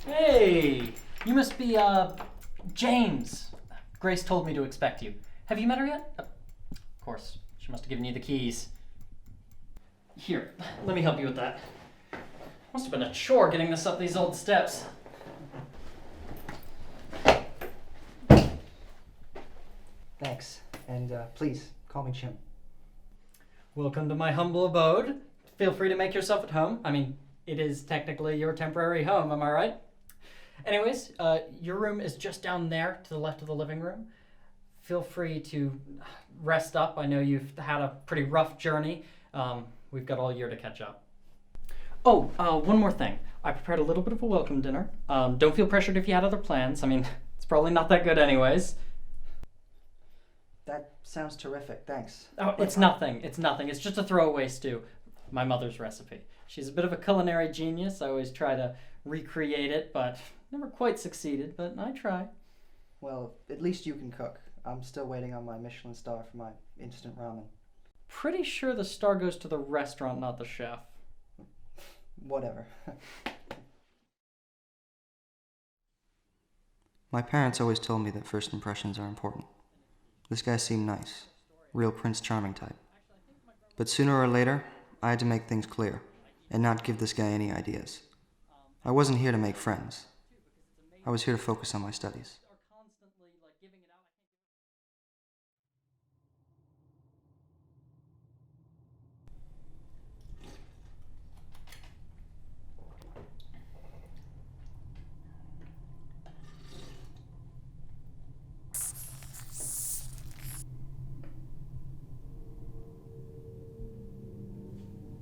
Hey, you must be, James. Grace told me to expect you. Have you met her yet? Of course, she must have given you the keys. Here, let me help you with that. Must have been a chore getting this up these old steps. Thanks, and please, call me Jim. Welcome to my humble abode. Feel free to make yourself at home. I mean, it is technically your temporary home, am I right? Anyways, your room is just down there to the left of the living room. Feel free to rest up. I know you've had a pretty rough journey. We've got all year to catch up. Oh, one more thing. I prepared a little bit of a welcome dinner. Don't feel pressured if you had other plans. I mean, it's probably not that good anyways. That sounds terrific, thanks. Oh, it's nothing. It's nothing. It's just a throwaway stew. My mother's recipe. She's a bit of a culinary genius. I always try to recreate it, but never quite succeeded, but I try. Well, at least you can cook. I'm still waiting on my Michelin star for my instant ramen. Pretty sure the star goes to the restaurant, not the chef. Whatever. My parents always told me that first impressions are important. This guy seemed nice. Real Prince Charming type. But sooner or later, I had to make things clear, and not give this guy any ideas. I wasn't here to make friends. I was here to focus on my studies.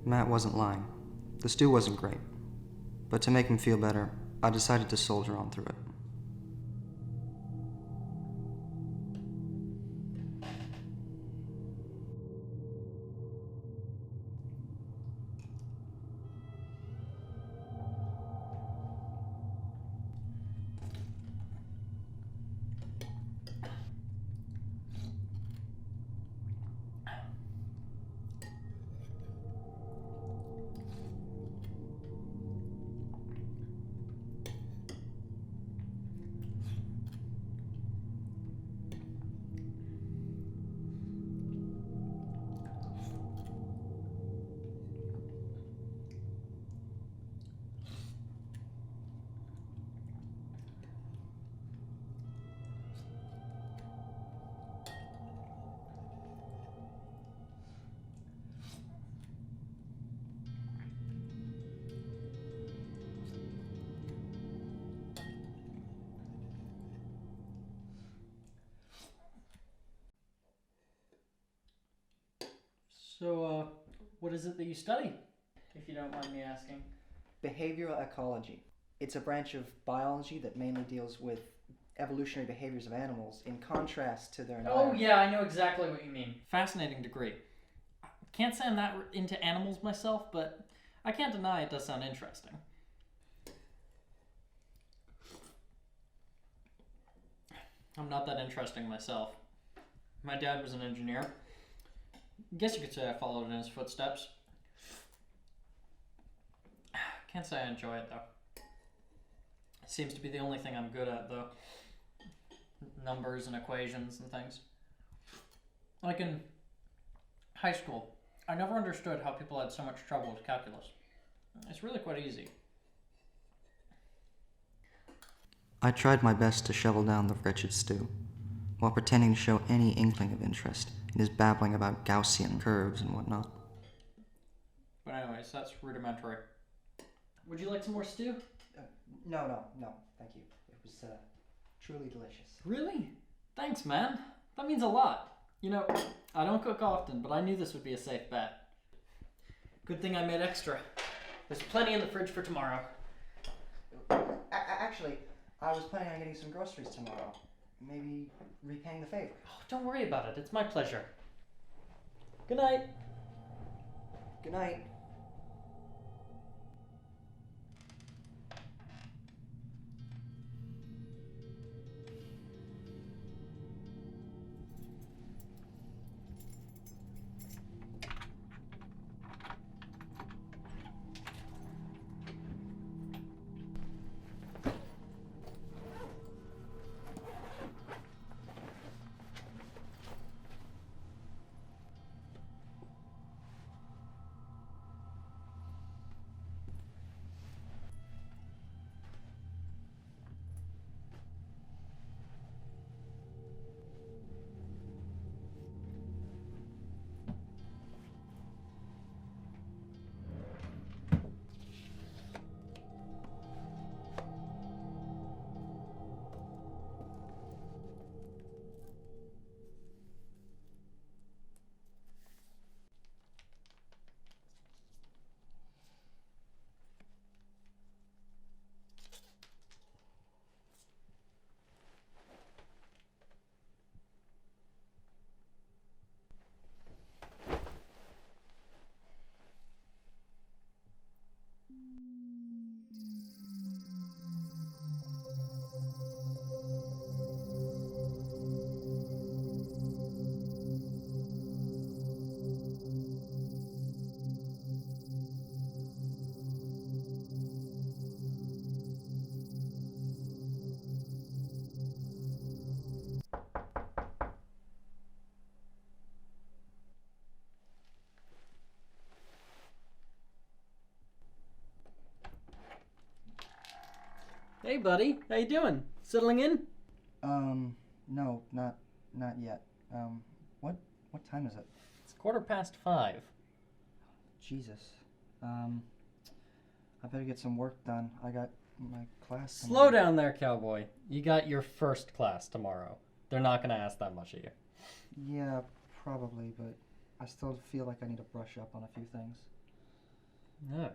Matt wasn't lying. The stew wasn't great. But to make him feel better, I decided to soldier on through it. So, what is it that you study, if you don't mind me asking? Behavioral ecology. It's a branch of biology that mainly deals with evolutionary behaviors of animals in contrast to their environment. Oh yeah, I know exactly what you mean. Fascinating degree. Can't say I'm that into animals myself, but I can't deny it does sound interesting. I'm not that interesting myself. My dad was an engineer. Guess you could say I followed in his footsteps. Can't say I enjoy it though. It seems to be the only thing I'm good at though. Numbers and equations and things. Like in high school, I never understood how people had so much trouble with calculus. It's really quite easy. I tried my best to shovel down the wretched stew, while pretending to show any inkling of interest in his babbling about Gaussian curves and whatnot. But anyways, that's rudimentary. Would you like some more stew? No, thank you. It was truly delicious. Really? Thanks, man. That means a lot. You know, I don't cook often, but I knew this would be a safe bet. Good thing I made extra. There's plenty in the fridge for tomorrow. Actually, I was planning on getting some groceries tomorrow. Maybe repaying the favor. Oh, don't worry about it. It's my pleasure. Good night. Good night. Hey, buddy. How you doing? Settling in? No, not yet. What time is it? It's 5:15. Jesus. I better get some work done. I got my class. Slow down there, cowboy. You got your first class tomorrow. They're not gonna ask that much of you. Yeah, probably, but I still feel like I need to brush up on a few things. No.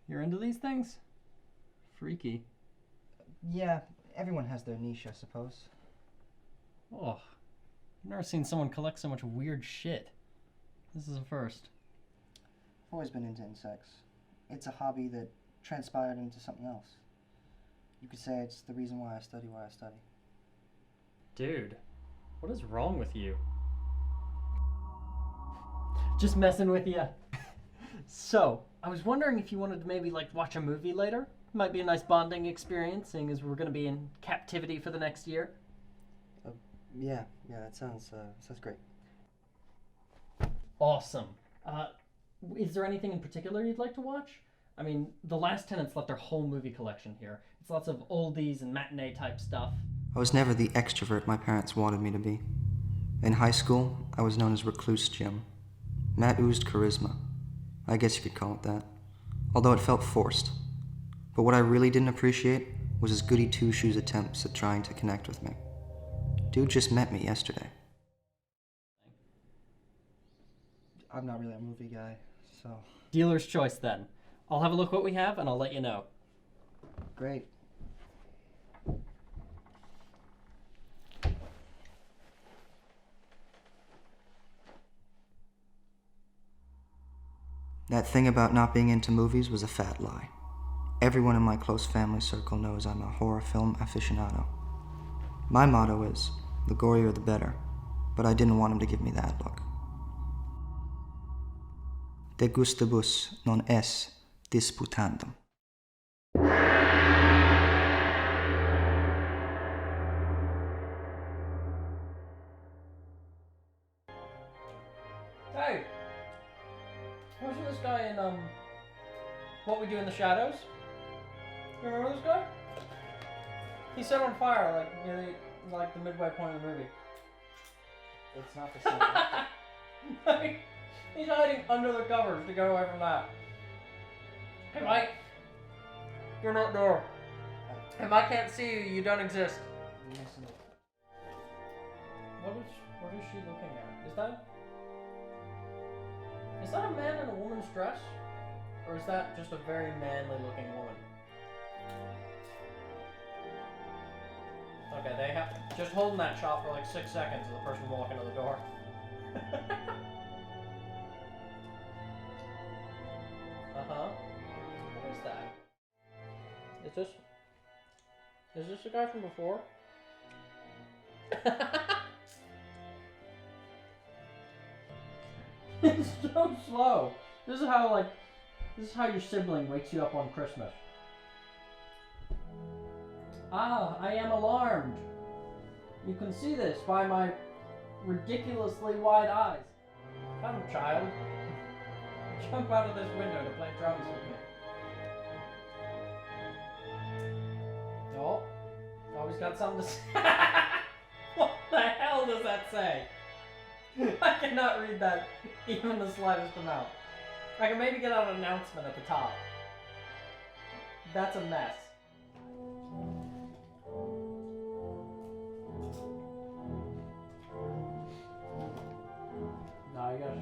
You're into these things? Freaky. Yeah, everyone has their niche, I suppose. Oh, I've never seen someone collect so much weird shit. This is a first. I've always been into insects. It's a hobby that transpired into something else. You could say it's the reason why I study what I study. Dude, what is wrong with you? Just messing with you. So, I was wondering if you wanted to maybe watch a movie later. Might be a nice bonding experience, seeing as we're going to be in captivity for the next year. Yeah, that sounds great. Awesome. Is there anything in particular you'd like to watch? I mean, The Last Tenants left their whole movie collection here. It's lots of oldies and matinee type stuff. I was never the extrovert my parents wanted me to be. In high school, I was known as Recluse Jim. Matt oozed charisma. I guess you could call it that. Although it felt forced. But what I really didn't appreciate was his goody two-shoes attempts at trying to connect with me. Dude just met me yesterday. I'm not really a movie guy, so... Dealer's choice then. I'll have a look what we have and I'll let you know. Great. That thing about not being into movies was a fat lie. Everyone in my close family circle knows I'm a horror film aficionado. My motto is, the gorier the better, but I didn't want him to give me that look. De gustibus non es disputandum. Hey! Wasn't this guy in, What We Do in the Shadows? You remember this guy? He set on fire, nearly, the midway point of the movie. It's not the same. He's hiding under the covers to get away from that. Hey, Mike. You're not there. If I can't see you, you don't exist. What is she looking at? Is that a man in a woman's dress? Or is that just a very manly looking woman? Okay, they have just holding that shot for 6 seconds of the person walking to the door. Uh-huh. What is that? Is this the guy from before? It's so slow. This is how your sibling wakes you up on Christmas. Ah, I am alarmed. You can see this by my ridiculously wide eyes. Come, child. Jump out of this window to play drums with me. Oh, always got something to say. What the hell does that say? I cannot read that even the slightest amount. I can maybe get out an announcement at the top. That's a mess. No, I guess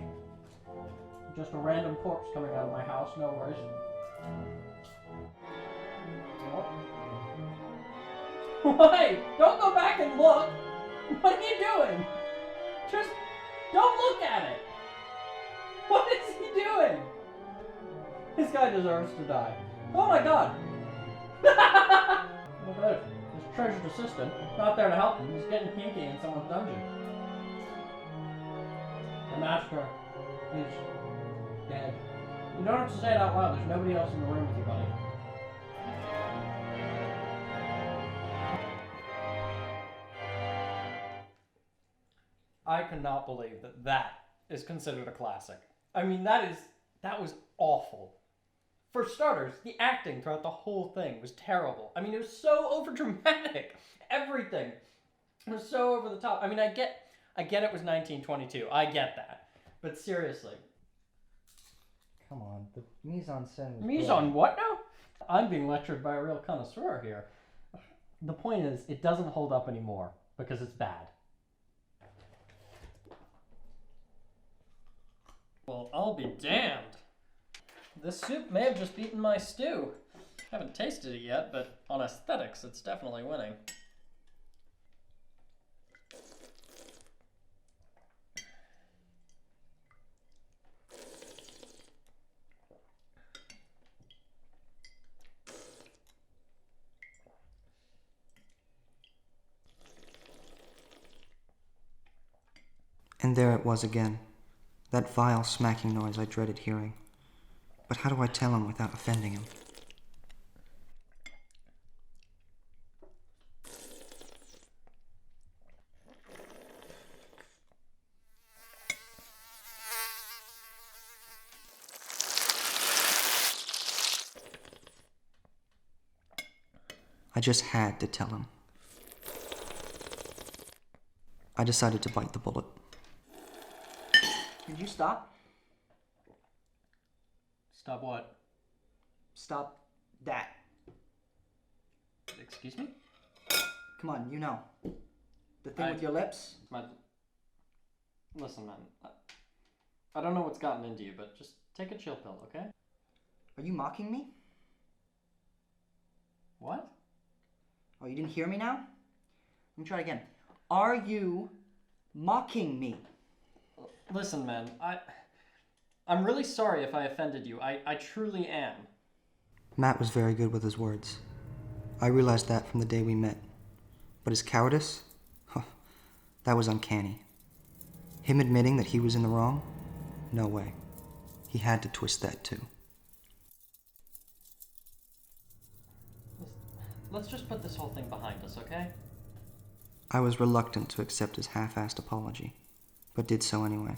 just a random corpse coming out of my house, no worries. Wait! Don't go back and look! What are you doing? Just don't look at it! What is he doing? This guy deserves to die. Oh my god! Look at this. His treasured assistant, not there to help him, he's getting kinky in someone's dungeon. The master is dead. You don't have to say it out loud, there's nobody else in the room with you, buddy. I cannot believe that is considered a classic. I mean, that was awful. For starters, the acting throughout the whole thing was terrible. I mean, it was so overdramatic. Everything was so over the top. I mean, I get it was 1922. I get that. But seriously. Come on, the mise-en-scène was Mise en what now? I'm being lectured by a real connoisseur here. The point is, it doesn't hold up anymore because it's bad. Well, I'll be damned. This soup may have just beaten my stew. Haven't tasted it yet, but on aesthetics, it's definitely winning. And there it was again, that vile smacking noise I dreaded hearing. But how do I tell him without offending him? I just had to tell him. I decided to bite the bullet. Could you stop? Stop what? Stop that. Excuse me? Come on, you know. The thing with your lips? Listen, man. I don't know what's gotten into you, but just take a chill pill, okay? Are you mocking me? What? Oh, you didn't hear me now? Let me try it again. Are you mocking me? Listen, man. I'm really sorry if I offended you. I truly am. Matt was very good with his words. I realized that from the day we met. But his cowardice? That was uncanny. Him admitting that he was in the wrong? No way. He had to twist that too. Let's just put this whole thing behind us, okay? I was reluctant to accept his half-assed apology, but did so anyway,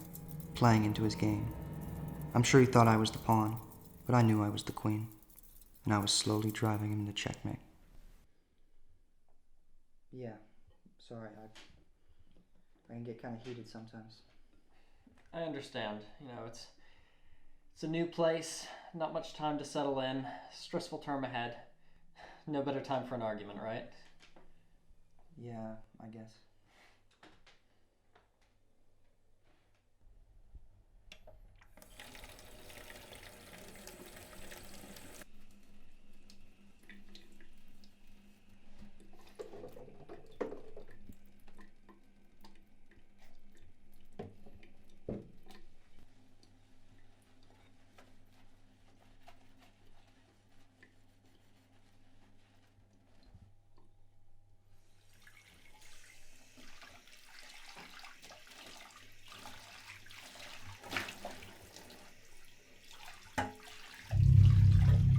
playing into his game. I'm sure he thought I was the pawn, but I knew I was the queen, and I was slowly driving him into checkmate. Yeah, sorry. I can get kind of heated sometimes. I understand. You know, it's a new place, not much time to settle in, stressful term ahead. No better time for an argument, right? Yeah, I guess.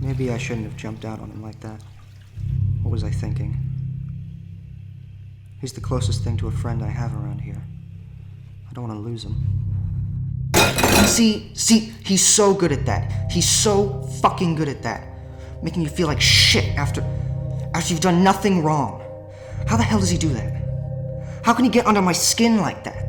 Maybe I shouldn't have jumped out on him like that. What was I thinking? He's the closest thing to a friend I have around here. I don't want to lose him. See, he's so good at that. He's so fucking good at that. Making you feel like shit after you've done nothing wrong. How the hell does he do that? How can he get under my skin like that?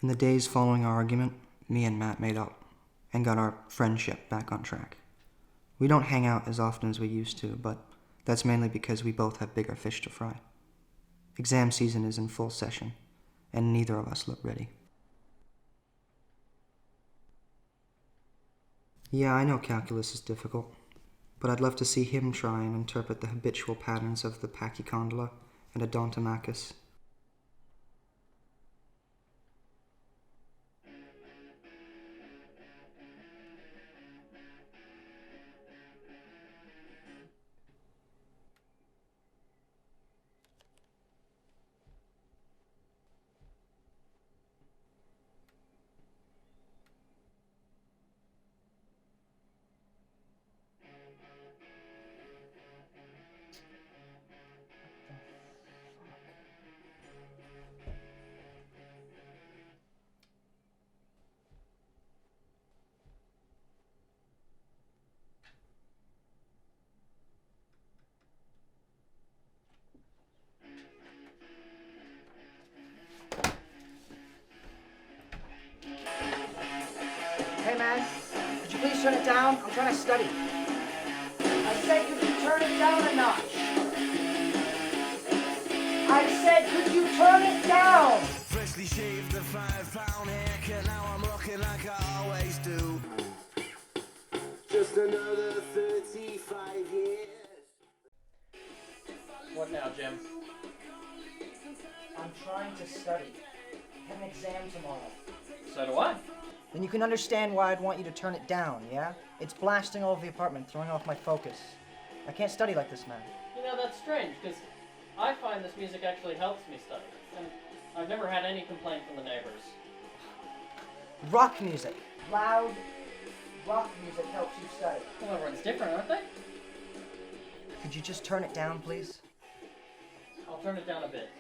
In the days following our argument, me and Matt made up and got our friendship back on track. We don't hang out as often as we used to, but that's mainly because we both have bigger fish to fry. Exam season is in full session, and neither of us look ready. Yeah, I know calculus is difficult, but I'd love to see him try and interpret the habitual patterns of the pachycondyla and odontomachus. Hey man, could you please turn it down? I'm trying to study. I said, could you turn it down a notch? I said, could you turn it down? Freshly shaved the 5-pound haircut, now I'm looking like I always do. Just another 35 years. What now, Jim? I'm trying to study. I have an exam tomorrow. So do I. Then you can understand why I'd want you to turn it down, yeah? It's blasting all over the apartment, throwing off my focus. I can't study like this, man. You know, that's strange, because I find this music actually helps me study. And I've never had any complaint from the neighbors. Rock music. Loud rock music helps you study. Well, everyone's different, aren't they? Could you just turn it down, please? I'll turn it down a bit.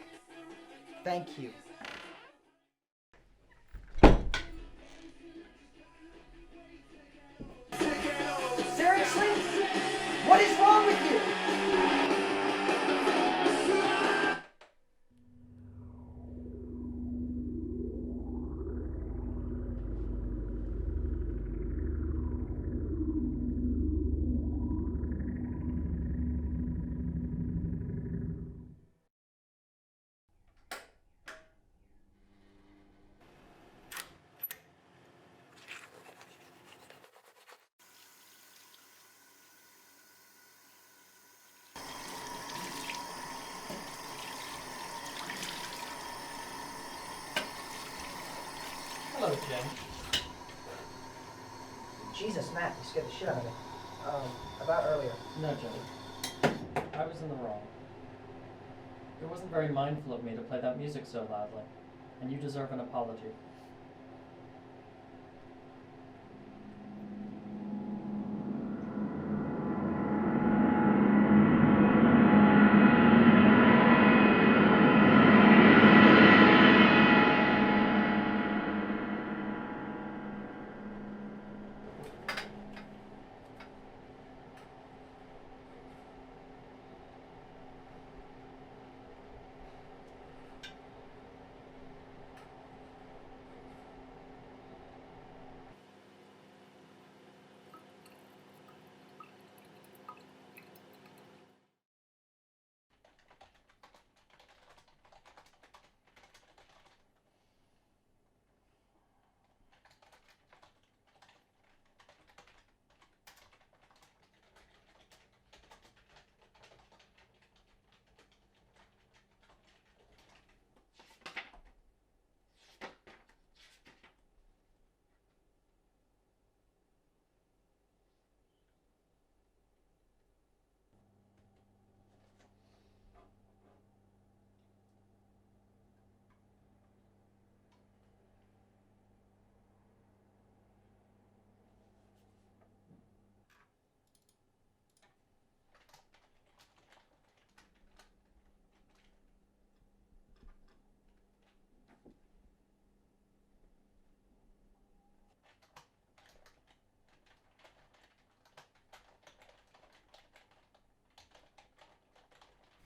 Thank you. Seriously? What is wrong with you? Hello, Jim. Jesus, Matt, you scared the shit out of me. About earlier. No, Jim. I was in the wrong. It wasn't very mindful of me to play that music so loudly, and you deserve an apology.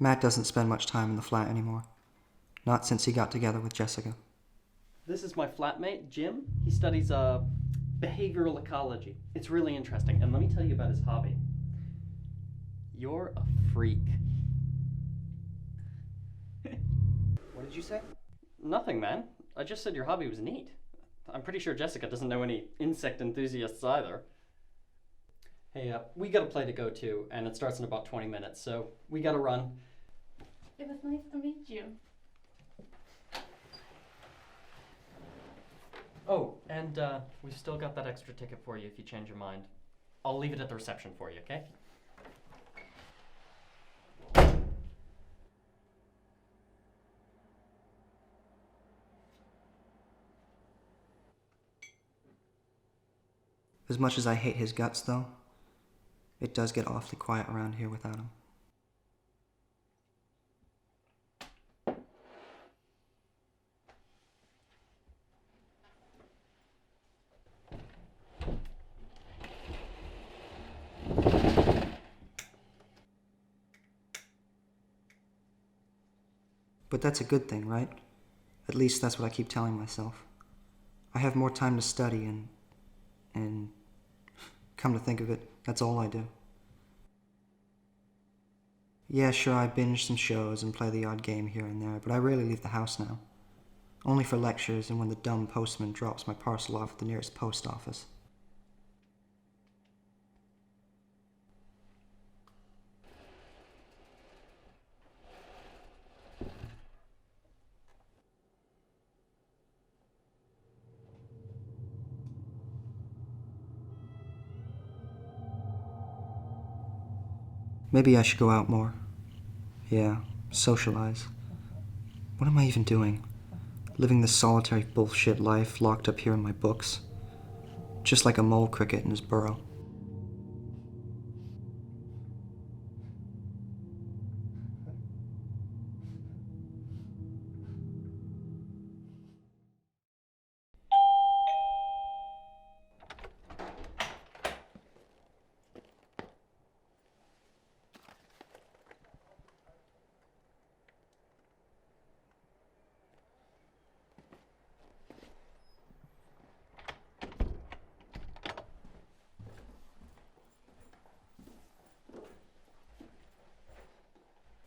Matt doesn't spend much time in the flat anymore. Not since he got together with Jessica. This is my flatmate, Jim. He studies behavioral ecology. It's really interesting. And let me tell you about his hobby. You're a freak. What did you say? Nothing, man. I just said your hobby was neat. I'm pretty sure Jessica doesn't know any insect enthusiasts either. Hey, we got a play to go to, and it starts in about 20 minutes, so we gotta run. It was nice to meet you. Oh, and we've still got that extra ticket for you if you change your mind. I'll leave it at the reception for you, okay? As much as I hate his guts, though, it does get awfully quiet around here without him. But that's a good thing, right? At least that's what I keep telling myself. I have more time to study and come to think of it, that's all I do. Yeah, sure, I binge some shows and play the odd game here and there, but I rarely leave the house now. Only for lectures and when the dumb postman drops my parcel off at the nearest post office. Maybe I should go out more. Yeah, socialize. What am I even doing? Living this solitary bullshit life locked up here in my books. Just like a mole cricket in his burrow.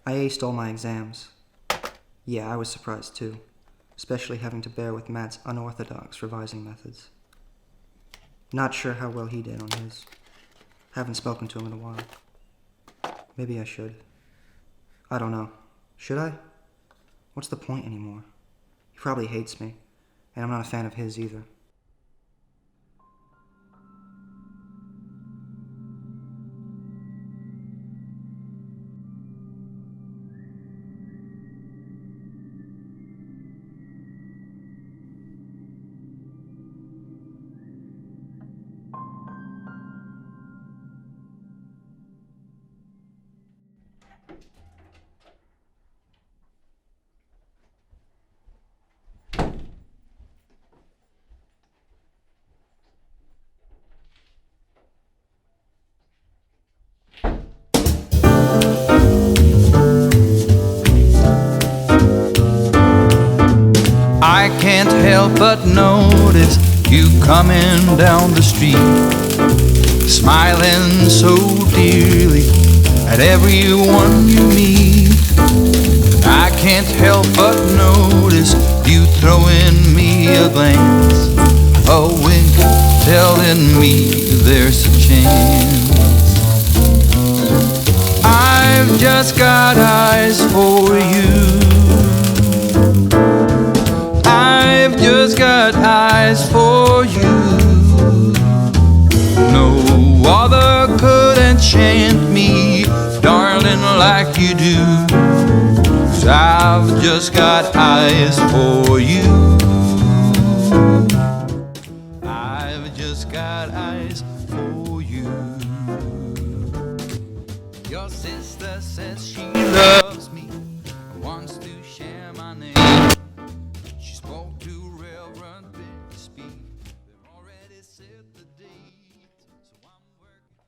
I aced all my exams. Yeah, I was surprised too, especially having to bear with Matt's unorthodox revising methods. Not sure how well he did on his. Haven't spoken to him in a while. Maybe I should. I don't know. Should I? What's the point anymore? He probably hates me, and I'm not a fan of his either. I can't help but notice you coming down the street, smiling so dearly at everyone you meet. I can't help but notice you throwing me a glance, a wink telling me there's a chance. I've just got eyes for you. I've just got eyes for you. No other could enchant me, darling, like you do. 'Cause I've just got eyes for you. I've just got eyes for you. Your sister says she loves me, wants to share my name. She spoke to Reverend Bixby. They've already set the date, so I'm working.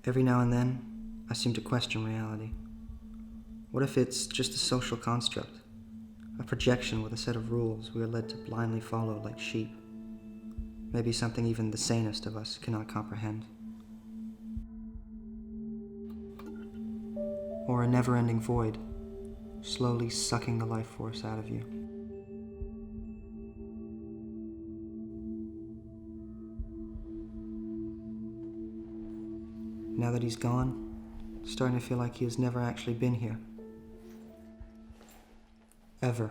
Every now and then, I seem to question reality. What if it's just a social construct? A projection with a set of rules we are led to blindly follow like sheep? Maybe something even the sanest of us cannot comprehend. Or a never-ending void, slowly sucking the life force out of you. Now that he's gone, it's starting to feel like he has never actually been here. Ever.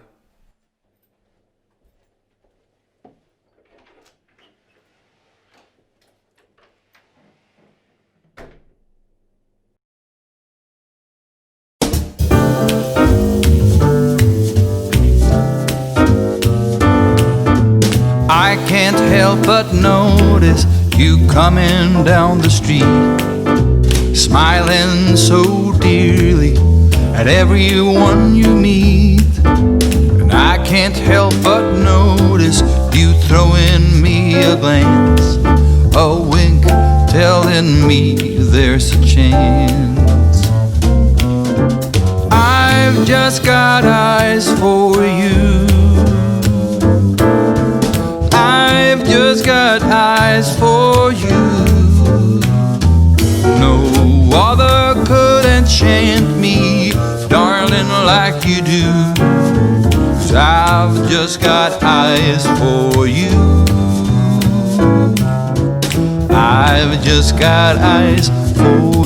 I can't help but notice you coming down the street, smiling so dearly at everyone you meet. And I can't help but notice you throwing me a glance, a wink telling me there's a chance. I've just got eyes for you. I've just got eyes for you. No other could enchant me, darling, like you do. 'Cause I've just got eyes for you. I've just got eyes for you.